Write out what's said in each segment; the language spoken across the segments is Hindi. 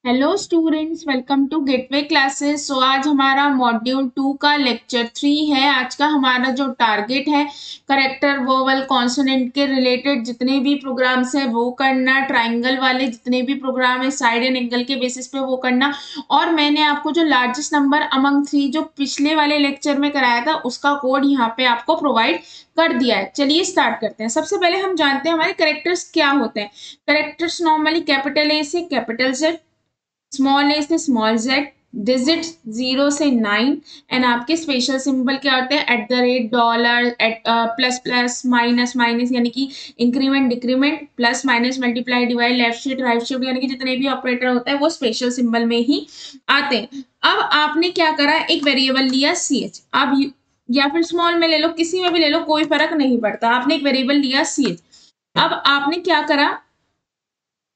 Hello students, welcome to Gateway classes. So आज हमारा मॉड्यूल 2 का लेक्चर 3 है। आज का हमारा जो टारगेट है करेक्टर वोवल कॉन्सोनेंट के रिलेटेड जितने भी प्रोग्राम्स हैं वो करना, ट्राइंगल वाले जितने भी प्रोग्राम है साइड एंड एंगल के बेसिस पे वो करना। और मैंने आपको जो लार्जेस्ट नंबर अमंग 3 जो पिछले वाले लेक्चर में कराया था उसका कोड यहाँ पे आपको प्रोवाइड कर दिया है। चलिए स्टार्ट करते हैं। सबसे पहले हम जानते हैं हमारे करेक्टर्स क्या होते हैं। करेक्टर्स नॉर्मली कैपिटल ए से कैपिटल जेड, स्मॉल ए से स्मॉल जेड, डिजिट 0 से 9 एंड आपके स्पेशल सिंबल क्या होते हैं @ dollar, at plus plus, minus minus यानी कि increment decrement, plus minus multiply divide, left shift right shift यानी कि जितने भी ऑपरेटर होते हैं वो स्पेशल सिंबल में ही आते हैं। अब आपने क्या करा, एक वेरिएबल लिया सी एच। अब या फिर स्मॉल में ले लो, किसी में भी ले लो, कोई फर्क नहीं पड़ता। आपने एक वेरिएबल लिया सी एच। अब आपने क्या करा,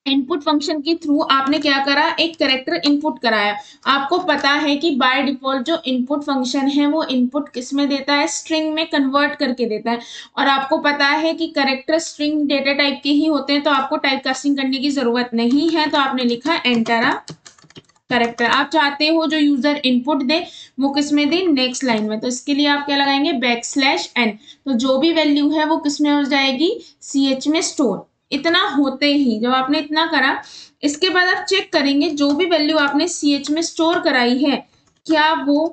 इनपुट फंक्शन के थ्रू आपने क्या करा, एक कैरेक्टर इनपुट कराया। आपको पता है कि बाय डिफॉल्ट जो इनपुट फंक्शन है वो इनपुट किस में देता है, स्ट्रिंग में कन्वर्ट करके देता है। और आपको पता है कि कैरेक्टर स्ट्रिंग डेटा टाइप के ही होते हैं, तो आपको टाइप कास्टिंग करने की जरूरत नहीं है। तो आपने लिखा एंटर अ कैरेक्टर। आप चाहते हो जो यूजर इनपुट दे वो किस में दे, नेक्स्ट लाइन में, तो इसके लिए आप क्या लगाएंगे, \n। तो जो भी वैल्यू है वो किस में हो जाएगी, सी एच में स्टोर। इतना होते ही जब आपने इतना करा, इसके बाद आप चेक करेंगे जो भी वैल्यू आपने सी एच में स्टोर कराई है क्या वो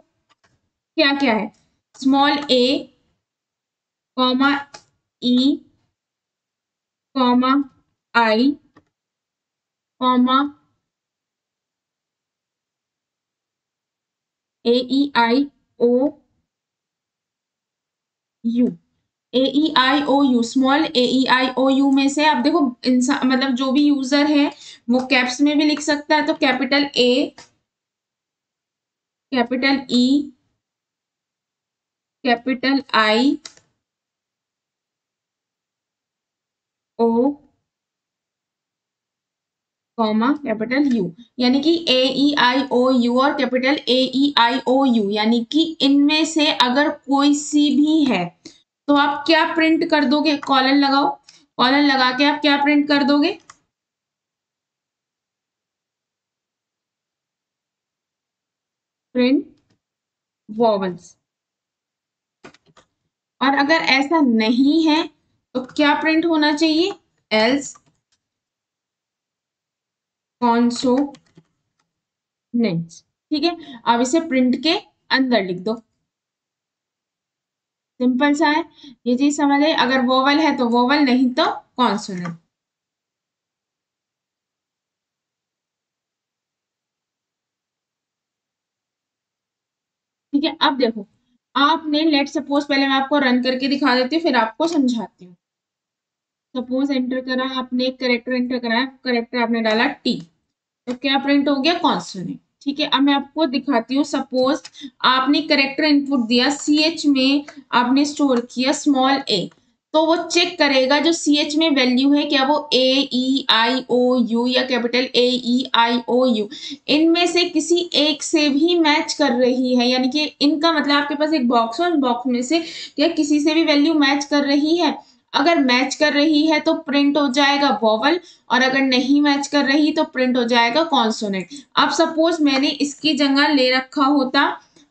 क्या क्या है, small a comma e comma I comma AEIO you. AEIOU, small AEIOU में से आप देखो इंसान मतलब जो भी यूजर है वो कैप्स में भी लिख सकता है, तो capital A, capital E, capital I O comma capital U, यानी कि AEIOU और कैपिटल AEIOU, यानी कि इनमें से अगर कोई सी भी है तो आप क्या प्रिंट कर दोगे, कॉलन लगाओ। कॉलन लगा के आप क्या प्रिंट कर दोगे, प्रिंट वॉवल्स। और अगर ऐसा नहीं है तो क्या प्रिंट होना चाहिए, एल्स कॉन्सोनेंट्स। ठीक है, अब इसे प्रिंट के अंदर लिख दो। सिंपल सा है, ये चीज समझ आई। अगर वोवल है तो वोवल, नहीं तो कॉन्सोनेंट। ठीक है, अब देखो आपने लेट सपोज, पहले मैं आपको रन करके दिखा देती हूँ फिर आपको समझाती हूँ। सपोज एंटर करा आपने, एक करेक्टर एंटर कराया, करेक्टर आपने डाला टी, तो क्या प्रिंट हो गया, कॉन्सोनेंट। ठीक है, अब मैं आपको दिखाती हूँ। सपोज आपने करेक्टर इनपुट दिया सी एच में, आपने स्टोर किया स्मॉल ए, तो वो चेक करेगा जो सी एच में वैल्यू है क्या वो AEIOU या कैपिटल AEIOU इनमें से किसी एक से भी मैच कर रही है। यानी कि इनका मतलब आपके पास एक बॉक्स है, उन बॉक्स में से क्या किसी से भी वैल्यू मैच कर रही है। अगर मैच कर रही है तो प्रिंट हो जाएगा वॉवल, और अगर नहीं मैच कर रही तो प्रिंट हो जाएगा कॉन्सोनेंट। अब सपोज मैंने इसकी जगह ले रखा होता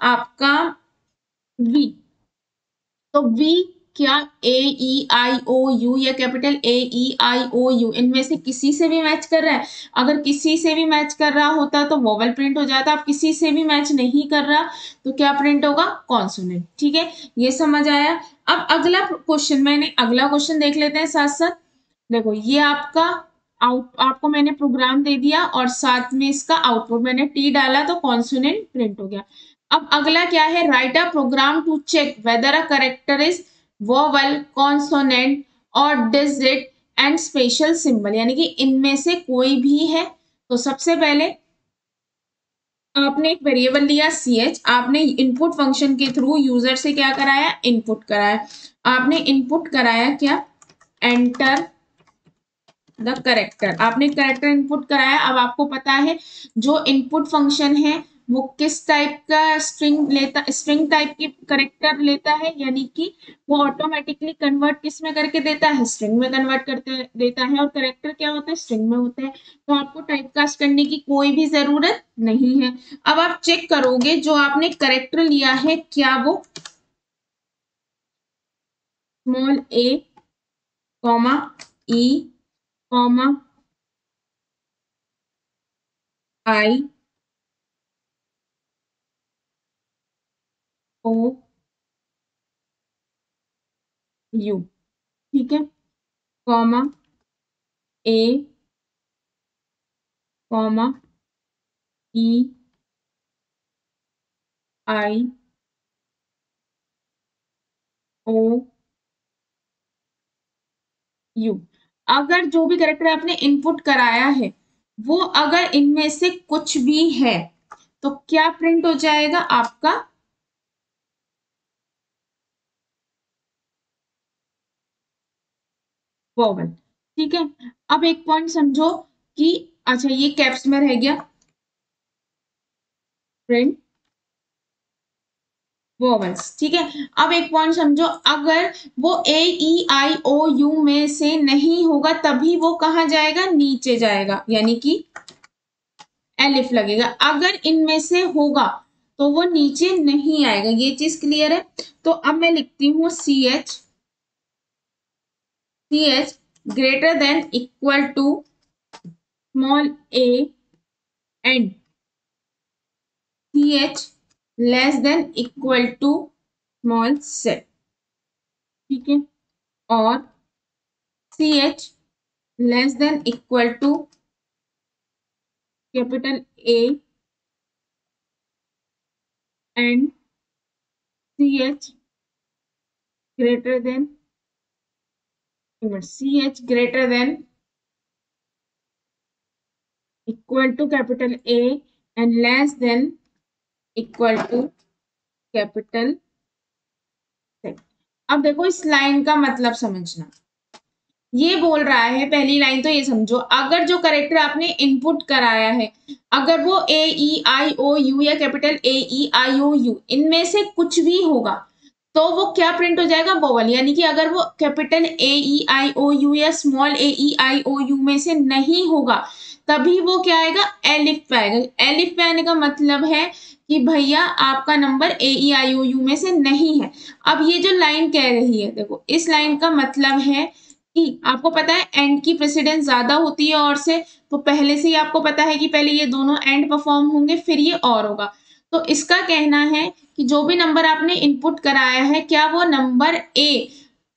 आपका वी, तो वी क्या AEIOU या कैपिटल AEIOU इनमें से किसी से भी मैच कर रहा है। अगर किसी से भी मैच कर रहा होता तो वोवल प्रिंट हो जाता। अब किसी से भी मैच नहीं कर रहा तो क्या प्रिंट होगा, कॉन्सोनेंट। ठीक है, ये समझ आया। अब अगला क्वेश्चन, मैंने अगला क्वेश्चन देख लेते हैं साथ साथ। देखो ये आपका आपको मैंने प्रोग्राम दे दिया और साथ में इसका आउटपुट मैंने टी डाला तो कॉन्सोनेंट प्रिंट हो गया। अब अगला क्या है, write a program to check whether a character is vowel, consonant और डिजिट एंड स्पेशल सिंबल, यानी कि इनमें से कोई भी है। तो सबसे पहले आपने एक वेरिएबल लिया सी एच, आपने इनपुट फंक्शन के थ्रू यूजर से क्या कराया, इनपुट कराया। आपने इनपुट कराया क्या, एंटर द करेक्टर। आपने करेक्टर इनपुट कराया। अब आपको पता है जो इनपुट फंक्शन है वो किस टाइप का स्ट्रिंग टाइप की करेक्टर लेता है, यानी कि वो ऑटोमेटिकली कन्वर्ट किस में करके देता है, स्ट्रिंग में कन्वर्ट करते देता है, और करेक्टर क्या होता है, स्ट्रिंग में होते हैं। तो आपको टाइपकास्ट करने की कोई भी जरूरत नहीं है। अब आप चेक करोगे जो आपने करेक्टर लिया है क्या वो small a comma e comma i O u, ठीक है, comma a comma e I O u. अगर जो भी कैरेक्टर आपने इनपुट कराया है वो अगर इनमें से कुछ भी है तो क्या प्रिंट हो जाएगा आपका वोवल, ठीक है। अब एक पॉइंट समझो कि अच्छा ये कैप्स में रह गया प्रिंट वोवल्स, ठीक है। अब एक पॉइंट समझो अगर वो a E I O U में से नहीं होगा तभी वो कहाँ जाएगा, नीचे जाएगा, यानी कि एलिफ लगेगा। अगर इनमें से होगा तो वो नीचे नहीं आएगा, ये चीज क्लियर है। तो अब मैं लिखती हूँ C H greater than equal to small a and C H less than equal to small z, ठीक है, और C H less than equal to capital A and C H greater than C H greater than equal to capital A and less than equal to capital Z। अब देखो इस लाइन का मतलब समझना, ये बोल रहा है पहली लाइन तो ये समझो अगर जो करेक्टर आपने इनपुट कराया है अगर वो a E I O you या capital A E I O U इनमें से कुछ भी होगा तो वो क्या प्रिंट हो जाएगा, वोवल, यानी कि अगर वो capital A E I O you या small A E I O U में से नहीं होगा तभी वो क्या आएगा, एलिफ पे आएगा। एलिफ पे आने का मतलब है कि भैया आपका number A E I O U में से नहीं है। अब ये जो लाइन कह रही है देखो इस लाइन का मतलब है कि आपको पता है एंड की प्रेसिडेंस ज्यादा होती है और से, तो पहले से ही आपको पता है कि पहले ये दोनों एंड परफॉर्म होंगे फिर ये और होगा। तो इसका कहना है कि जो भी नंबर आपने इनपुट कराया है क्या वो नंबर ए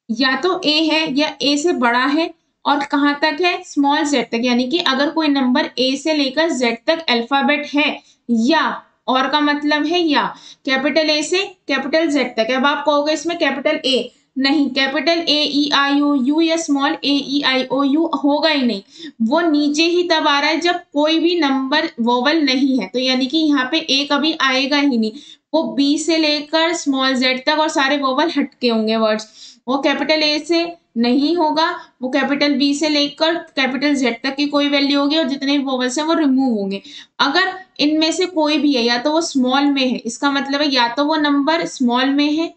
या तो ए है या ए से बड़ा है और कहाँ तक है, स्मॉल जेड तक, यानी कि अगर कोई नंबर ए से लेकर जेड तक अल्फाबेट है या और का मतलब है या कैपिटल ए से कैपिटल जेड तक। अब आप कहोगे इसमें कैपिटल ए नहीं, capital A E I O you या small A E I O U होगा ही नहीं, वो नीचे ही तब आ रहा है जब कोई भी नंबर वोवल नहीं है, तो यानी कि यहाँ पे ए कभी आएगा ही नहीं, वो बी से लेकर स्मॉल जेड तक और सारे वोवल हटके होंगे वर्ड्स। वो कैपिटल ए से नहीं होगा, वो कैपिटल बी से लेकर कैपिटल जेड तक की कोई वैल्यू होगी और जितने भी वोवल्स हैं वो रिमूव होंगे। अगर इनमें से कोई भी है या तो वो स्मॉल में है, इसका मतलब है या तो वो नंबर स्मॉल में है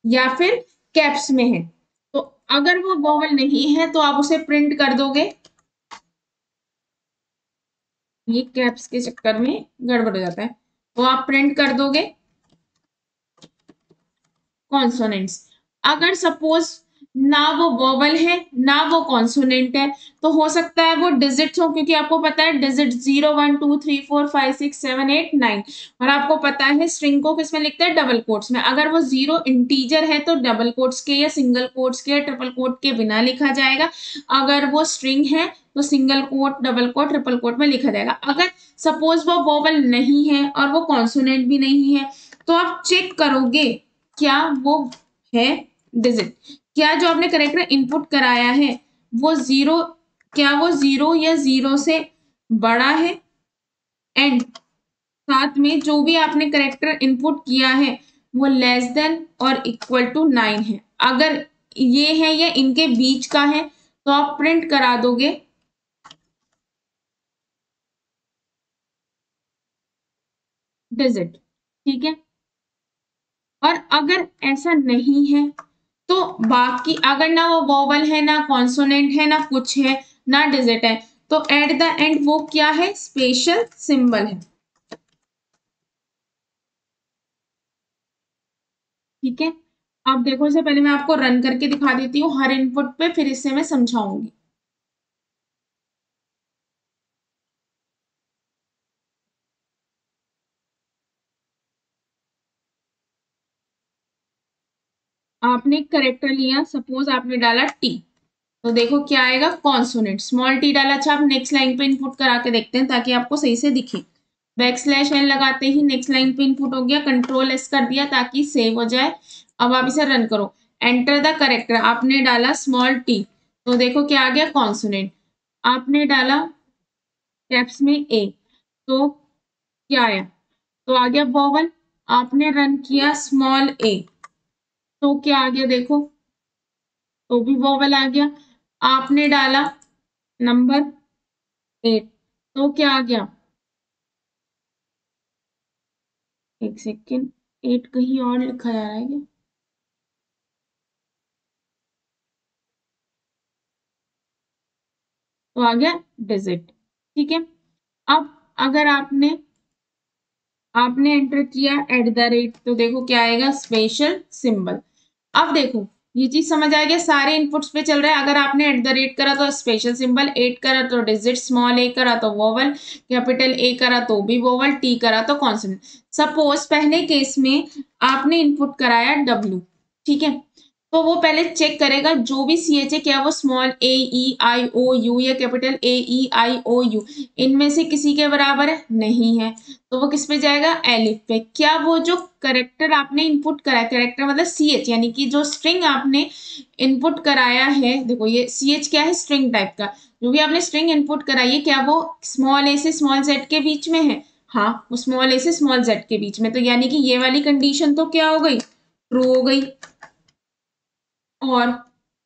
या फिर कैप्स में है। तो अगर वो वोवल नहीं है तो आप उसे प्रिंट कर दोगे, ये कैप्स के चक्कर में गड़बड़ हो जाता है, तो आप प्रिंट कर दोगे कॉन्सोनेंट्स। अगर सपोज ना वो वोवल है ना वो कॉन्सोनेंट है तो हो सकता है वो डिजिट्स हो, क्योंकि आपको पता है डिजिट 0 1 2 3 4 5 6 7 8 9, और आपको पता है स्ट्रिंग को किसमें लिखते हैं, डबल कोट्स में। अगर वो जीरो इंटीजर है तो डबल कोट्स के या सिंगल कोट्स के या ट्रिपल कोट के बिना लिखा जाएगा, अगर वो स्ट्रिंग है तो single quote double quote triple quote में लिखा जाएगा। अगर सपोज वो वोवल नहीं है और वो कॉन्सोनेंट भी नहीं है तो आप चेक करोगे क्या वो है डिजिट, क्या जो आपने करेक्टर इनपुट कराया है वो जीरो, क्या वो जीरो या जीरो से बड़ा है, एंड साथ में जो भी आपने करेक्टर इनपुट किया है वो लेस देन और इक्वल टू 9 है। अगर ये है या इनके बीच का है तो आप प्रिंट करा दोगे डिजिट। ठीक है, और अगर ऐसा नहीं है तो बाकी अगर ना वो वोवल है ना कॉन्सोनेंट है ना कुछ है ना डिजिट है, तो एट द एंड वो क्या है, स्पेशल सिंबल है। ठीक है, अब देखो, इससे पहले मैं आपको रन करके दिखा देती हूँ हर इनपुट पे, फिर इससे मैं समझाऊंगी। आपने एक करेक्टर लिया, सपोज आपने डाला टी, तो देखो क्या आएगा, कॉन्सोनेंट, स्मॉल टी डाला। अच्छा, आप नेक्स्ट लाइन पे इनपुट करा के देखते हैं ताकि आपको सही से दिखे। बैक स्लैश एन लगाते ही नेक्स्ट लाइन पे इनपुट हो गया, कंट्रोल एस कर दिया ताकि सेव हो जाए। अब आप इसे रन करो, एंटर द करेक्टर, आपने डाला स्मॉल टी, तो देखो क्या आ गया, कॉन्सोनेंट। आपने डाला कैप्स में ए, तो क्या आया, तो आ गया वोवल। आपने रन किया स्मॉल ए, तो क्या आ गया देखो, तो भी वोवल आ गया। आपने डाला नंबर 8, तो क्या आ गया, एक सेकेंड, 8 कहीं और लिखा जा रहा है क्या, तो आ गया डिजिट। ठीक है, अब अगर आपने आपने एंटर किया एट द रेट, तो देखो क्या आएगा, स्पेशल सिंबल। अब देखो ये चीज समझ आ गया, सारे इनपुट्स पे चल रहा है। अगर आपने एट द रेट करा तो स्पेशल सिंबल, 8 करा तो डिजिट, स्मॉल ए करा तो वोवल, कैपिटल ए करा तो भी वोवल, टी करा तो कॉन्सोनेंट। सपोज पहले केस में आपने इनपुट कराया डब्ल्यू, ठीक है, तो वो पहले चेक करेगा जो भी सी एच है क्या वो small A E I O you या capital A E I O U इनमें से किसी के बराबर है, नहीं है, तो वो किस पे जाएगा, एलिफ पे। क्या वो जो करेक्टर आपने इनपुट कराया, करेक्टर मतलब सी एच, यानी कि जो स्ट्रिंग आपने इनपुट कराया है, देखो ये सी एच क्या है, स्ट्रिंग टाइप का, जो भी आपने स्ट्रिंग इनपुट कराई है क्या वो स्मॉल ए से स्मॉल जेड के बीच में है, हाँ वो स्मॉल ए से स्मॉल जेड के बीच में, तो यानी कि ये वाली कंडीशन तो क्या हो गई, ट्रू हो गई। और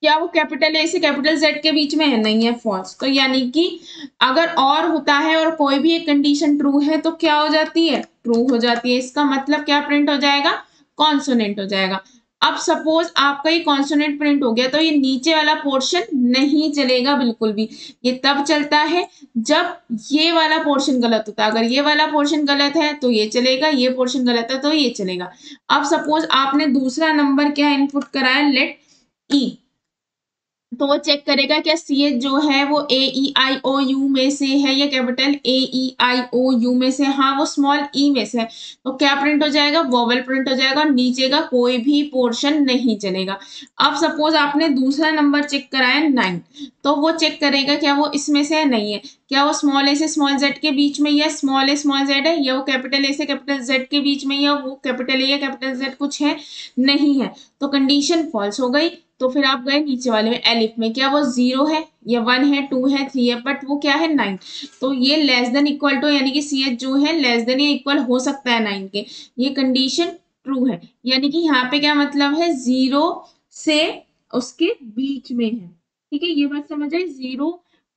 क्या वो कैपिटल ए से कैपिटल जेड के बीच में है, नहीं है, फॉल्स। तो यानी कि अगर और होता है और कोई भी एक कंडीशन ट्रू है तो क्या हो जाती है, ट्रू हो जाती है। इसका मतलब क्या प्रिंट हो जाएगा, कॉन्सोनेंट हो जाएगा। अब सपोज आपका ये कॉन्सोनेंट प्रिंट हो गया, तो ये नीचे वाला पोर्शन नहीं चलेगा बिल्कुल भी, ये तब चलता है जब ये वाला पोर्शन गलत होता है। अगर ये वाला पोर्शन गलत है तो ये चलेगा, ये पोर्शन गलत है तो ये चलेगा। अब सपोज आपने दूसरा नंबर क्या इनपुट कराया, लेट ई, तो वो चेक करेगा क्या सी एच जो है वो a E I O U में से है या capital A E I O U में से, हाँ वो स्मॉल ई में से है, तो क्या प्रिंट हो जाएगा, वोवेल प्रिंट हो जाएगा, और नीचे का कोई भी पोर्शन नहीं चलेगा। अब सपोज आपने दूसरा नंबर चेक कराया 9, तो वो चेक करेगा क्या वो इसमें से है, नहीं है, क्या वो स्मॉल ए से स्मॉल जेड के बीच में, या स्मॉल ए स्मॉल जेड है, या वो कैपिटल ए से कैपिटल जेड के बीच में, या वो कैपिटल ए या कैपिटल जेड कुछ है, नहीं है, तो कंडीशन फॉल्स हो गई। तो फिर आप गए नीचे वाले में, एलिफ में, क्या वो 0 है या 1 है 2 है 3 है, बट वो क्या है 9, तो ये लेस देन इक्वल टू, यानी कि सी एच जो है लेस देन या इक्वल हो सकता है 9 के, ये कंडीशन ट्रू है। यानी कि यहाँ पे क्या मतलब है, 0 से उसके बीच में है। ठीक है, ये बात समझ आई, 0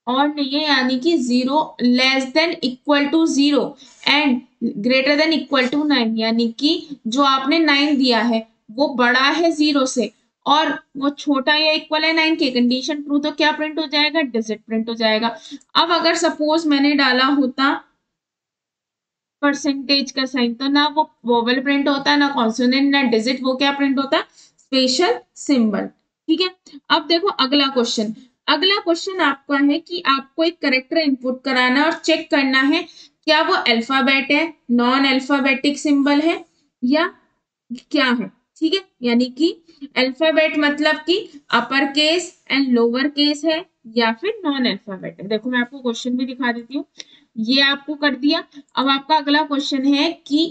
और नहीं है, यानी कि 0 less than equal to 0 and greater than equal to 9, यानी कि जो आपने 9 दिया है वो बड़ा है 0 से और वो छोटा या इक्वल है 9 के, कंडीशन ट्रू, तो क्या प्रिंट हो जाएगा, डिजिट प्रिंट हो जाएगा। अब अगर सपोज मैंने डाला होता परसेंटेज का साइन, तो ना वो वोवेल प्रिंट होता, ना कॉन्सोनेंट ना डिजिट, वो क्या प्रिंट होता, स्पेशल सिंबल। ठीक है, अब देखो अगला क्वेश्चन, अगला क्वेश्चन आपका है कि आपको एक करेक्टर इनपुट कराना और चेक करना है क्या वो अल्फाबेट है, नॉन अल्फाबेटिक सिंबल है या क्या है। ठीक है, यानी कि अल्फाबेट मतलब कि upper case and lower case है या फिर नॉन अल्फाबेट है। देखो मैं आपको क्वेश्चन भी दिखा देती हूँ, ये आपको कर दिया। अब आपका अगला क्वेश्चन है कि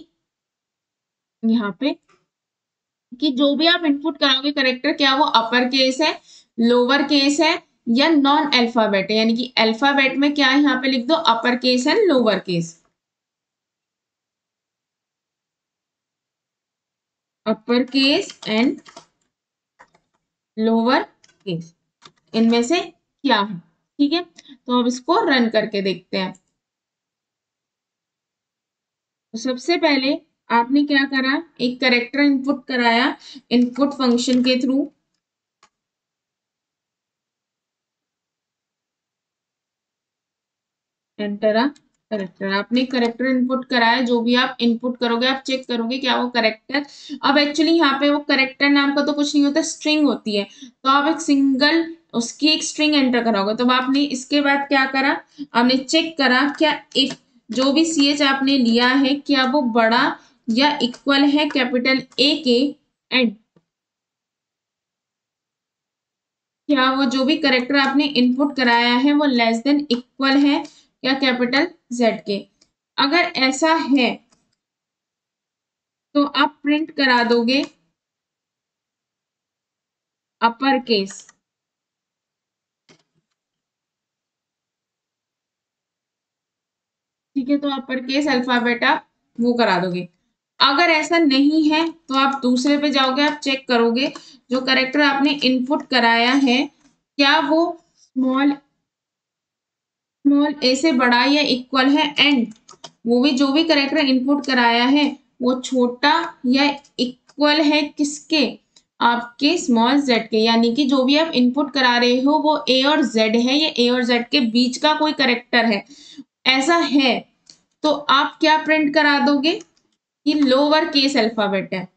यहाँ पे कि जो भी आप इनपुट कराओगे करेक्टर, क्या वो अपर केस है, लोअर केस है या नॉन अल्फाबेट है, यानी कि अल्फाबेट में क्या है, यहाँ पे लिख दो upper case and lower case, upper case and lower case, इनमें से क्या है। ठीक है, तो अब इसको रन करके देखते हैं। तो सबसे पहले आपने क्या करा, एक कैरेक्टर इनपुट कराया इनपुट फंक्शन के थ्रू। एंटर अ करेक्टर, आपने करेक्टर इनपुट कराया। जो भी आप इनपुट करोगे आप चेक करोगे क्या वो करेक्टर, अब एक्चुअली यहाँ पे वो करेक्टर नाम का तो कुछ नहीं होता, स्ट्रिंग होती है। तो आप एक सिंगल उसकी एक स्ट्रिंग एंटर कराओगे। तो आपने इसके बाद क्या करा, आपने चेक करा क्या इफ जो भी सी एच आपने लिया है क्या वो बड़ा या इक्वल है कैपिटल ए के, एंड क्या वो जो भी करेक्टर आपने इनपुट कराया है वो लेस देन इक्वल है या कैपिटल जेड के। अगर ऐसा है तो आप प्रिंट करा दोगे अपर केस। ठीक है, तो अपर केस अल्फाबेट आप वो करा दोगे। अगर ऐसा नहीं है तो आप दूसरे पे जाओगे, आप चेक करोगे जो करेक्टर आपने इनपुट कराया है क्या वो स्मॉल स्मॉल ए से बड़ा या इक्वल है, एंड वो भी जो भी करेक्टर इनपुट कराया है वो छोटा या इक्वल है किसके, आपके स्मॉल जेड के। यानी कि जो भी आप इनपुट करा रहे हो वो ए और जेड है या ए और जेड के बीच का कोई करेक्टर है। ऐसा है तो आप क्या प्रिंट करा दोगे कि लोअर केस अल्फाबेट है।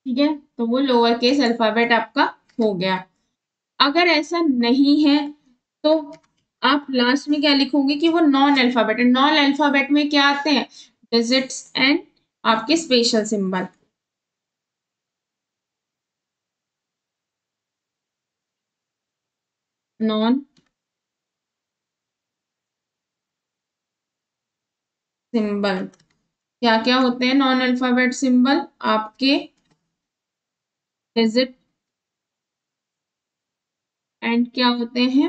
ठीक है, तो वो लोअर केस अल्फाबेट आपका हो गया। अगर ऐसा नहीं है तो आप लास्ट में क्या लिखोगे कि वो नॉन अल्फाबेट है। नॉन अल्फाबेट में क्या आते हैं, डिजिट्स एंड आपके स्पेशल सिंबल। नॉन सिंबल क्या क्या होते हैं, नॉन अल्फाबेट सिंबल आपके डिजिट एंड क्या होते हैं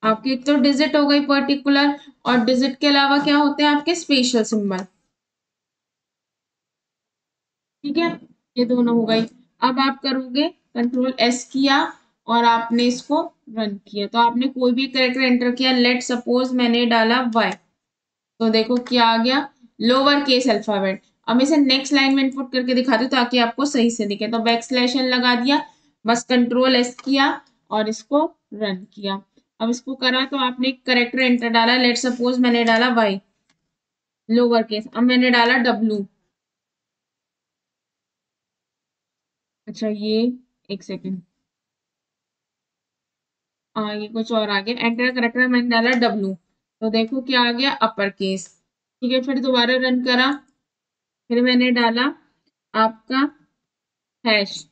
आपके, एक तो डिजिट हो गई पर्टिकुलर, और डिजिट के अलावा क्या होते हैं आपके स्पेशल सिंबल। ठीक है, ये दोनों हो गई। अब आप करोगे कंट्रोल एस किया और आपने इसको रन किया, तो आपने कोई भी करेक्टर एंटर किया। लेट सपोज मैंने डाला वाई, तो देखो क्या आ गया, लोअर केस अल्फाबेट। अब मैं इसे नेक्स्ट लाइन में इनपुट करके दिखाती हूँ ताकि आपको सही से दिखे। तो बैक स्लैश एन लगा दिया, बस कंट्रोल एस किया और इसको रन किया। अब इसको करा तो आपने करेक्टर एंटर डाला, लेट सपोज मैंने डाला वाई लोअर केस, अब मैंने डाला डब्लू। अच्छा ये एक सेकेंड, हाँ ये कुछ और आ गया, एंटर करेक्टर मैंने डाला डब्लू, तो देखो क्या आ गया अपर केस। ठीक है, फिर दोबारा रन करा, फिर मैंने डाला आपका हैश,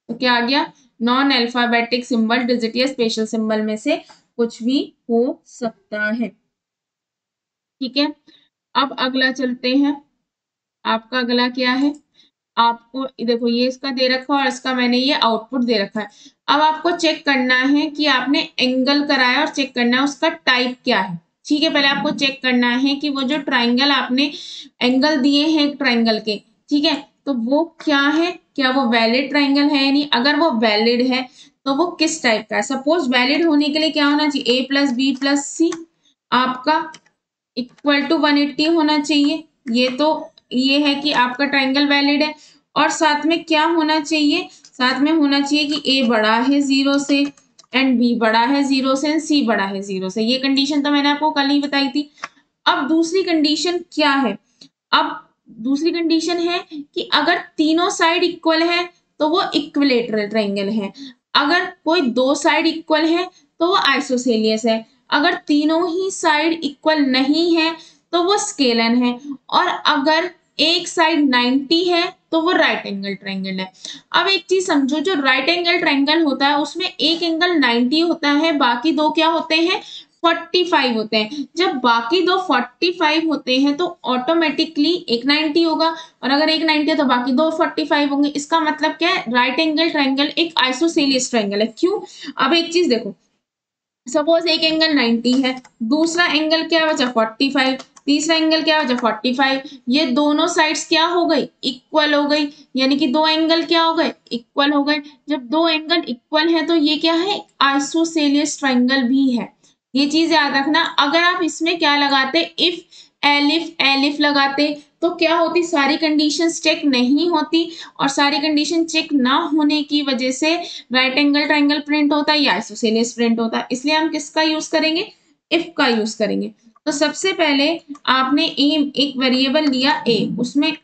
तो क्या आ गया, नॉन अल्फाबेटिक सिंबल डिजिट या स्पेशल सिंबल में से कुछ भी हो सकता है। ठीक है, अब अगला चलते हैं। आपका अगला क्या है, आपको देखो ये इसका दे रखा है और इसका मैंने ये आउटपुट दे रखा है। अब आपको चेक करना है कि आपने एंगल कराया और चेक करना है उसका टाइप क्या है। ठीक है, पहले आपको चेक करना है कि वो जो ट्राइंगल आपने एंगल दिए हैं एक ट्राइंगल के, ठीक है, तो वो क्या है, क्या वो वैलिड ट्राइंगल है या नहीं। अगर वो वैलिड है तो वो किस टाइप का है। सपोज वैलिड होने के लिए क्या होना चाहिए, ए प्लस बी प्लस सी आपका इक्वल टू 180 होना चाहिए। ये तो ये है कि आपका ट्राइंगल वैलिड है। और साथ में क्या होना चाहिए, साथ में होना चाहिए कि ए बड़ा है जीरो से एंड बी बड़ा है जीरो से एंड सी बड़ा है जीरो से। ये कंडीशन तो मैंने आपको कल ही बताई थी। अब दूसरी कंडीशन क्या है, अब दूसरी कंडीशन है कि अगर तीनों साइड इक्वल है तो वो इक्विलेटरल ट्रायंगल है। अगर कोई दो साइड इक्वल है तो वो आइसोसेलियस है। अगर तीनों ही साइड इक्वल नहीं है तो वो स्केलन है। और अगर एक साइड 90 है तो वो राइट एंगल ट्रायंगल है। अब एक चीज समझो, जो राइट एंगल ट्रायंगल होता है उसमें एक एंगल 90 होता है, बाकी दो क्या होते हैं 45 होते हैं। जब बाकी दो 45 होते हैं तो ऑटोमेटिकली एक 90 होगा, और अगर एक 90 है तो बाकी दो 45 होंगे। इसका मतलब क्या है, राइट एंगल ट्रायंगल एक आइसोसेलियस ट्रायंगल है। क्यों, अब एक चीज देखो, सपोज एक एंगल 90 है, दूसरा एंगल क्या बचा 45, तीसरा एंगल क्या हो जाए 45। ये दोनों साइड्स क्या हो गई, इक्वल हो गई, यानी कि दो एंगल क्या हो गए, इक्वल हो गए। जब दो एंगल इक्वल है तो ये क्या है, आइसोसेलियस ट्रायंगल भी है। ये चीज याद रखना। अगर आप इसमें क्या लगाते, इफ एलिफ एलिफ लगाते तो क्या होती, सारी कंडीशंस चेक नहीं होती, और सारी कंडीशन चेक ना होने की वजह से राइट एंगल ट्रायंगल प्रिंट होता है या आइसोसेलियस प्रिंट होता है। इसलिए हम किसका यूज करेंगे, इफ का यूज करेंगे। तो सबसे पहले आपने एक वेरिएबल लिया ए, उसमें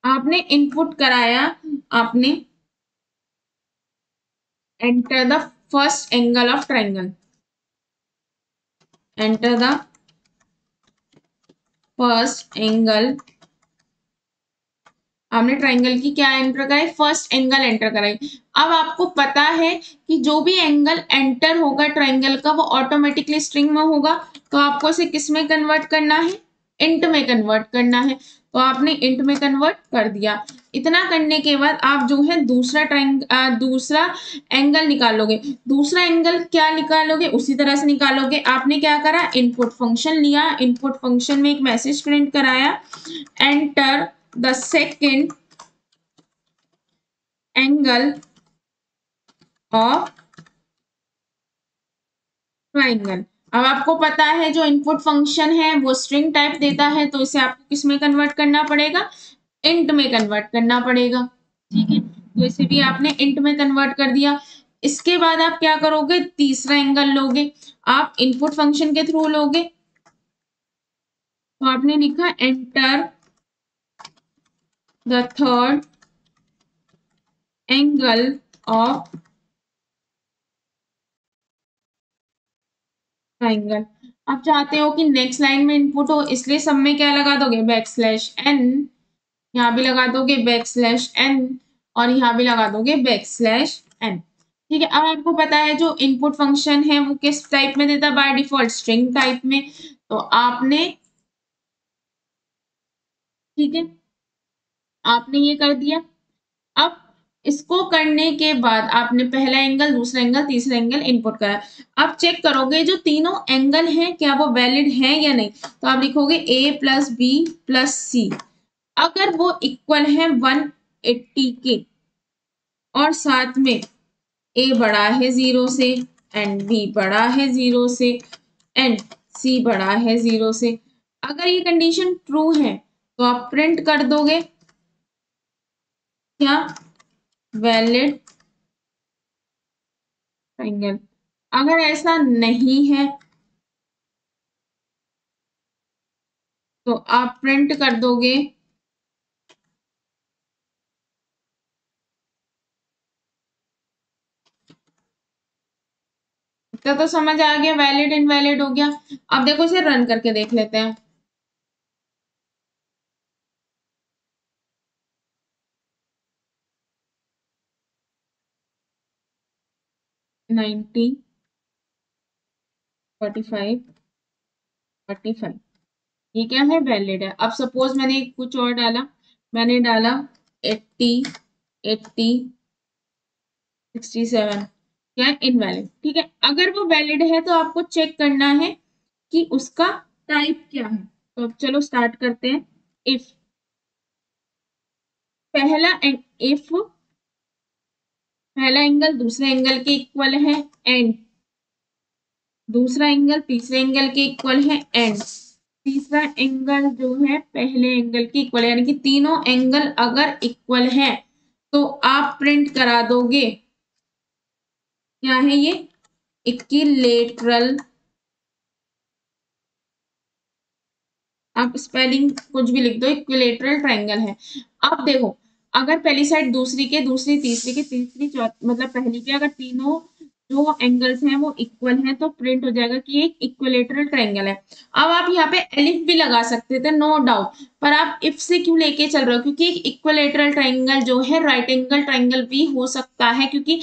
आपने इनपुट कराया, आपने enter the first angle of triangle, enter the first angle, आपने ट्रायंगल की क्या एंटर कराई, फर्स्ट एंगल एंटर कराई। अब आपको पता है कि जो भी एंगल एंटर होगा ट्रायंगल का वो ऑटोमेटिकली स्ट्रिंग में होगा, तो आपको इसे किस में कन्वर्ट करना है, इंट में कन्वर्ट करना है। तो आपने इंट में कन्वर्ट कर दिया। इतना करने के बाद आप जो है दूसरा एंगल निकालोगे। दूसरा एंगल क्या निकालोगे, उसी तरह से निकालोगे। आपने क्या करा, इनपुट फंक्शन लिया, इनपुट फंक्शन में एक मैसेज प्रिंट कराया, enter the second angle of triangle. अब आपको पता है जो इनपुट फंक्शन है वो स्ट्रिंग टाइप देता है, तो इसे आपको किस में कन्वर्ट करना पड़ेगा, इंट में कन्वर्ट करना पड़ेगा। ठीक है, तो इसे भी आपने इंट में कन्वर्ट कर दिया। इसके बाद आप क्या करोगे, तीसरा एंगल लोगे, आप इनपुट फंक्शन के थ्रू लोगे। तो आपने लिखा enter the third angle of triangle. आप चाहते हो कि नेक्स्ट लाइन में इनपुट हो, इसलिए सब में क्या लगा दोगे, बैक स्लैश एन, यहाँ भी लगा दोगे बैक स्लैश एन, और यहाँ भी लगा दोगे बैक स्लैश एन। ठीक है, अब आपको पता है जो इनपुट फंक्शन है वो किस टाइप में देता है, बाय डिफॉल्ट स्ट्रिंग टाइप में। तो आपने, ठीक है, आपने ये कर दिया। अब इसको करने के बाद आपने पहला एंगल, दूसरा एंगल, तीसरा एंगल इनपुट करा। अब चेक करोगे जो तीनों एंगल हैं क्या वो वैलिड हैं या नहीं। तो आप लिखोगे ए प्लस बी प्लस सी, अगर वो इक्वल है 180 के, और साथ में ए बड़ा है 0 से, एंड बी बड़ा है 0 से, एंड सी बड़ा है 0 से, अगर ये कंडीशन ट्रू है तो आप प्रिंट कर दोगे क्या, वैलिड ट्रायंगल। अगर ऐसा नहीं है तो आप प्रिंट कर दोगे तो समझ आ गया, वैलिड इनवैलिड हो गया। अब देखो इसे रन करके देख लेते हैं। 90, 45, 45, ये क्या है, वैलिड है। अब सपोज मैंने कुछ और डाला, मैंने डाला 80, 80, 67, क्या इनवैलिड। ठीक है, अगर वो वैलिड है तो आपको चेक करना है कि उसका टाइप क्या है। तो अब चलो स्टार्ट करते हैं। इफ पहला इफ पहला एंगल दूसरे एंगल के इक्वल है, एंड दूसरा एंगल तीसरे एंगल के इक्वल है, एंड तीसरा एंगल जो है पहले एंगल के इक्वल है, यानी कि तीनों एंगल अगर इक्वल है तो आप प्रिंट करा दोगे क्या है ये, इक्विलेटरल। आप स्पेलिंग कुछ भी लिख दो, इक्विलेटरल ट्रायंगल है। अब देखो, अगर पहली साइड दूसरी के, दूसरी तीसरी के, तीसरी चौथी, मतलब पहली के अगर तीनों जो एंगल्स हैं वो इक्वल हैं तो प्रिंट हो जाएगा कि एक इक्विलेटरल ट्रायंगल है। अब आप यहाँ पे एलिफ भी लगा सकते थे, नो डाउट, पर आप इफ से क्यों लेके चल रहे हो, क्योंकि एक इक्विलेटरल ट्रायंगल जो है राइट एंगल ट्रायंगल भी हो सकता है, क्योंकि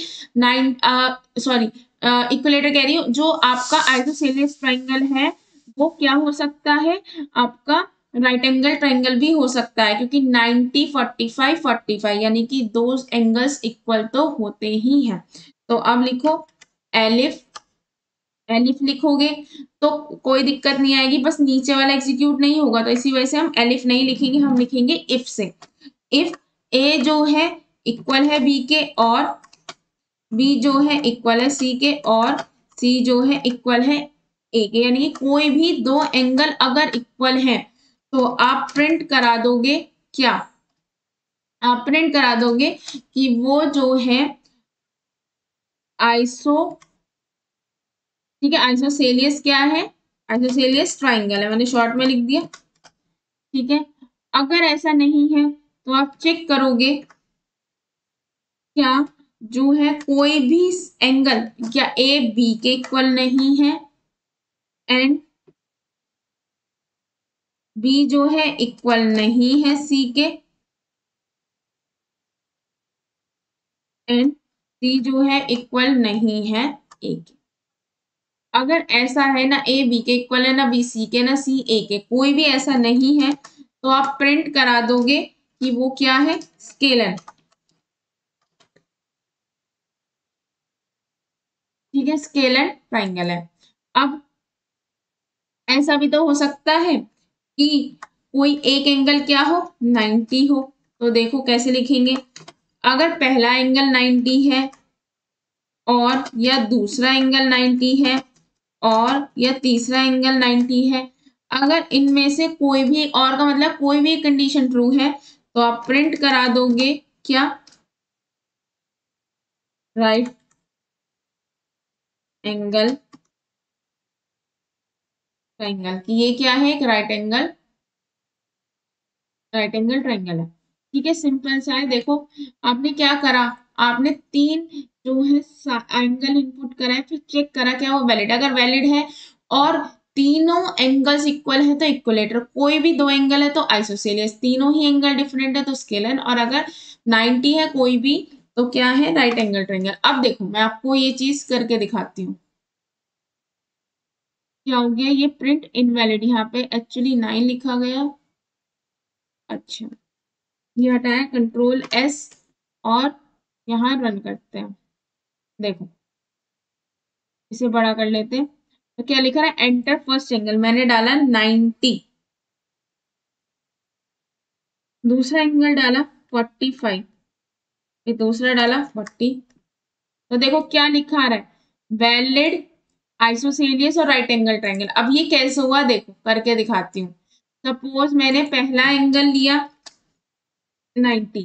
इक्विलेटर कह रही हूँ, जो आपका आइसोसेलियस ट्रायंगल है वो क्या हो सकता है, आपका राइट एंगल ट्रायंगल भी हो सकता है, क्योंकि 90, 45, 45 यानी कि दो एंगल्स इक्वल तो होते ही हैं। तो अब लिखो एलिफ एलिफ लिखोगे तो कोई दिक्कत नहीं आएगी, बस नीचे वाला एग्जीक्यूट नहीं होगा, तो इसी वजह से हम एलिफ नहीं लिखेंगे, हम लिखेंगे इफ से। इफ ए जो है इक्वल है बी के, और बी जो है इक्वल है सी के, और सी जो है इक्वल है ए के, यानी कि कोई भी दो एंगल अगर इक्वल है तो आप प्रिंट करा दोगे क्या, आप प्रिंट करा दोगे कि वो जो है आइसो, ठीक है, आइसोसेलियस क्या है, आइसोसेलियस ट्राइंगल है, मैंने शॉर्ट में लिख दिया। ठीक है, अगर ऐसा नहीं है तो आप चेक करोगे क्या जो है कोई भी एंगल क्या ए बी के इक्वल नहीं है, एंड बी जो है इक्वल नहीं है सी के, एंड सी जो है इक्वल नहीं है ए के। अगर ऐसा है ना ए बी के इक्वल है, ना बी सी के, ना सी ए के, कोई भी ऐसा नहीं है, तो आप प्रिंट करा दोगे कि वो क्या है, स्केलर। ठीक है, स्केलर ट्राइंगल है। अब ऐसा भी तो हो सकता है कि कोई एक एंगल क्या हो, 90 हो, तो देखो कैसे लिखेंगे। अगर पहला एंगल 90 है, और या दूसरा एंगल 90 है, और या तीसरा एंगल 90 है, अगर इनमें से कोई भी और का मतलब कोई भी कंडीशन ट्रू है, तो आप प्रिंट करा दोगे क्या, राइट एंगल ट्राइंगल, कि ये क्या है, एक राइट एंगल ट्राइंगल है। ठीक है, सिंपल सा है। देखो आपने क्या करा, आपने तीन जो है एंगल इनपुट करा है, फिर चेक करा क्या वो वैलिड, अगर वैलिड है और तीनों एंगल्स इक्वल है तो इक्वलेटर, कोई भी दो एंगल है तो आइसोसेलियस, तीनों ही एंगल डिफरेंट है तो स्केलर, और अगर 90 है कोई भी तो क्या है, राइट एंगल ट्रायंगल। अब देखो मैं आपको ये चीज करके दिखाती हूँ, क्या हो गया, ये प्रिंट इनवैलिड, यहाँ पे एक्चुअली 9 लिखा गया। अच्छा, ये हटाया, कंट्रोल एस, और यहाँ रन करते हैं। देखो इसे बड़ा कर लेते हैं, तो क्या लिखा है, एंटर फर्स्ट एंगल, मैंने डाला 90, दूसरा एंगल डाला 45, ये दूसरा डाला 40, तो देखो क्या लिखा आ रहा है, वैलिड, आइसोसेलियस और राइट एंगल ट्रायंगल। अब ये कैसे हुआ देखो करके दिखाती हूँ। सपोज मैंने पहला एंगल लिया 90,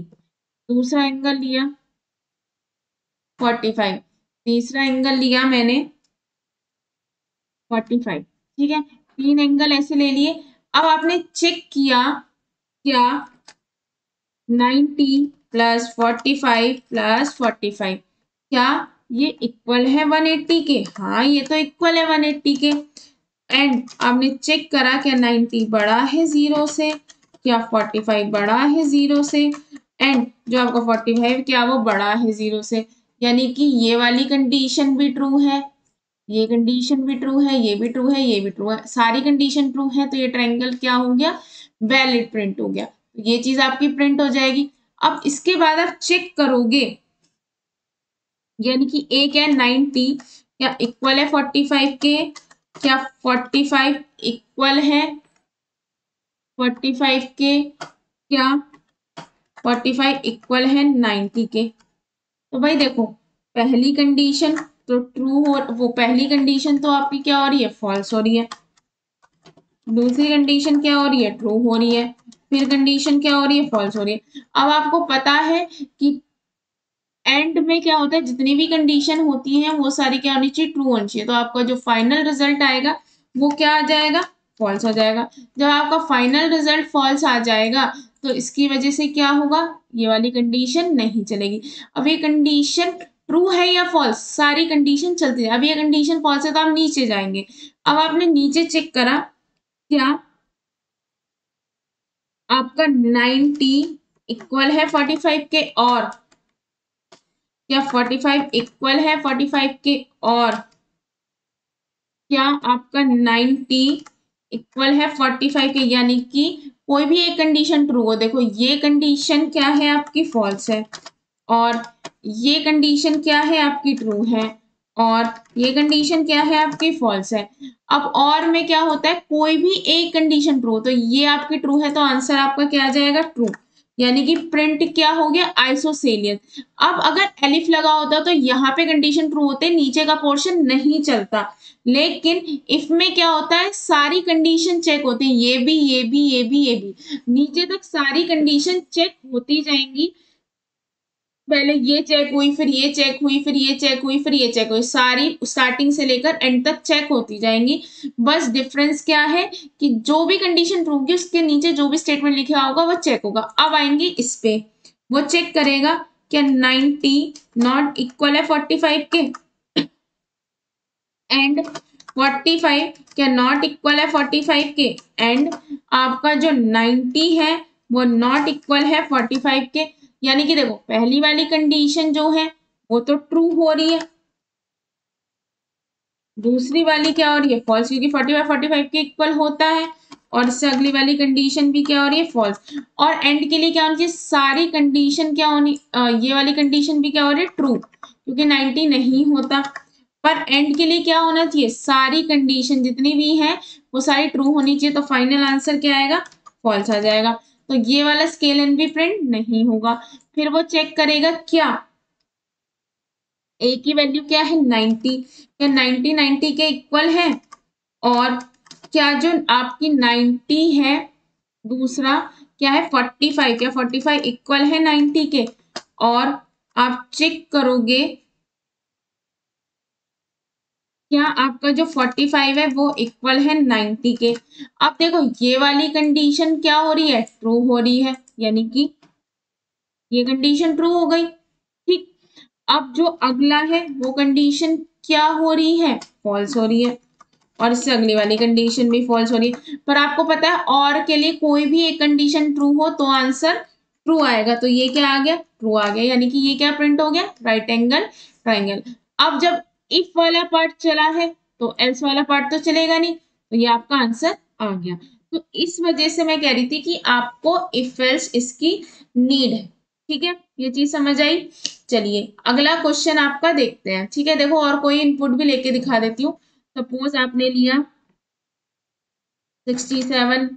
दूसरा एंगल लिया 45, तीसरा एंगल लिया मैंने 45, ठीक है, तीन एंगल ऐसे ले लिए। अब आपने चेक किया क्या 90 प्लस 45 प्लस 45 क्या ये इक्वल है 180 के, हाँ ये तो इक्वल है 180 के। एंड आपने चेक करा क्या 90 बड़ा है 0 से, क्या 45 बड़ा है 0 से, एंड जो आपका 45 क्या वो बड़ा है 0 से, यानी कि ये वाली कंडीशन भी ट्रू है, ये कंडीशन भी ट्रू है, ये भी ट्रू है, ये भी ट्रू है, सारी कंडीशन ट्रू है, तो ये ट्रायंगल क्या हो गया, वैलिड प्रिंट हो गया, तो ये चीज आपकी प्रिंट हो जाएगी। अब इसके बाद आप चेक करोगे, यानी कि ए क्या है 90 क्या इक्वल है 45 के, क्या 45 इक्वल है 45 के, क्या 45 इक्वल है 90 के। तो भाई देखो पहली कंडीशन तो ट्रू हो, वो पहली कंडीशन तो आपकी क्या हो रही है, फॉल्स हो रही है, दूसरी कंडीशन क्या हो रही है, ट्रू हो रही है, फिर कंडीशन क्या हो रही है, फॉल्स हो रही है। अब आपको पता है कि एंड में क्या होता है, जितनी भी कंडीशन होती है वो सारी क्या होनी चाहिए, ट्रू होनी चाहिए, तो आपका जो फाइनल रिजल्ट आएगा वो क्या आ जाएगा, फॉल्स हो जाएगा। जब आपका फाइनल रिजल्ट फॉल्स आ जाएगा तो इसकी वजह से क्या होगा, ये वाली कंडीशन नहीं चलेगी। अब ये कंडीशन ट्रू है या फॉल्स, सारी कंडीशन चलती है, अब ये कंडीशन फॉल्स है तो आप नीचे जाएंगे। अब आपने नीचे चेक करा क्या आपका 90 इक्वल है 45 के, और क्या 45 इक्वल है 45 के, और क्या आपका 90 इक्वल है 45 के, यानी कि कोई भी एक कंडीशन ट्रू हो, देखो ये कंडीशन क्या है आपकी फॉल्स है, और ये कंडीशन क्या है आपकी ट्रू है, और ये कंडीशन क्या है आपकी फॉल्स है। अब और में क्या होता है, कोई भी एक कंडीशन ट्रू, तो ये आपकी ट्रू है तो आंसर आपका क्या आ जाएगा ट्रू, यानी कि प्रिंट क्या हो गया आइसोसेलियस। अब अगर एलिफ लगा होता तो यहाँ पे कंडीशन ट्रू होते, नीचे का पोर्शन नहीं चलता, लेकिन इफ में क्या होता है सारी कंडीशन चेक होती है, ये भी ये भी ये भी ये भी, नीचे तक सारी कंडीशन चेक होती जाएंगी। पहले ये चेक हुई, फिर ये चेक हुई, फिर ये चेक हुई, फिर ये चेक हुई, सारी स्टार्टिंग से लेकर एंड तक चेक होती जाएंगी। बस डिफरेंस क्या है कि जो भी कंडीशन ट्रू होगी उसके नीचे जो भी स्टेटमेंट लिखा होगा वो चेक होगा। अब आएंगे इस पे, वो चेक करेगा क्या 90 नॉट इक्वल है 45 के, एंड 45 क्या नॉट इक्वल है 45 के, एंड आपका जो 90 है वो नॉट इक्वल है 45 के। यानी कि देखो पहली वाली कंडीशन जो है वो तो ट्रू हो रही है, दूसरी वाली क्या हो रही है फॉल्स, क्योंकि 45 के इक्वल होता है, और इससे अगली वाली कंडीशन भी क्या हो रही है फॉल्स। और एंड के लिए क्या होनी चाहिए, सारी कंडीशन क्या होनी, ये वाली कंडीशन भी क्या हो रही है ट्रू, क्योंकि 90 नहीं होता। पर एंड के लिए क्या होना चाहिए, सारी कंडीशन जितनी भी है वो सारी ट्रू होनी चाहिए, तो फाइनल आंसर क्या आएगा फॉल्स आ जाएगा। तो ये वाला स्केल एंड भी प्रिंट नहीं होगा। फिर वो चेक करेगा क्या ए की वैल्यू क्या है 90, क्या 90 90 के इक्वल है, और क्या जो आपकी 90 है दूसरा क्या है 45, क्या 45 इक्वल है 90 के, और आप चेक करोगे क्या आपका जो 45 है वो इक्वल है 90 के। अब देखो ये वाली कंडीशन क्या हो रही है ट्रू हो रही है, यानी कि ये कंडीशन ट्रू हो गई, ठीक। अब जो अगला है वो कंडीशन क्या हो रही है फॉल्स हो रही है, और इससे अगली वाली कंडीशन भी फॉल्स हो रही है। पर आपको पता है और के लिए कोई भी एक कंडीशन ट्रू हो तो आंसर ट्रू आएगा, तो ये क्या आ गया ट्रू आ गया, यानी कि ये क्या प्रिंट हो गया राइट एंगल ट्राइंगल। अब जब इफ वाला पार्ट चला है तो एल्स वाला पार्ट तो चलेगा नहीं, तो ये आपका आंसर आ गया। तो इस वजह से मैं कह रही थी कि आपको इफ एल्स इसकी नीड है, ठीक है, ये चीज समझ आई। चलिए अगला क्वेश्चन आपका देखते हैं, ठीक है, देखो और कोई इनपुट भी लेके दिखा देती हूँ। सपोज आपने लिया 67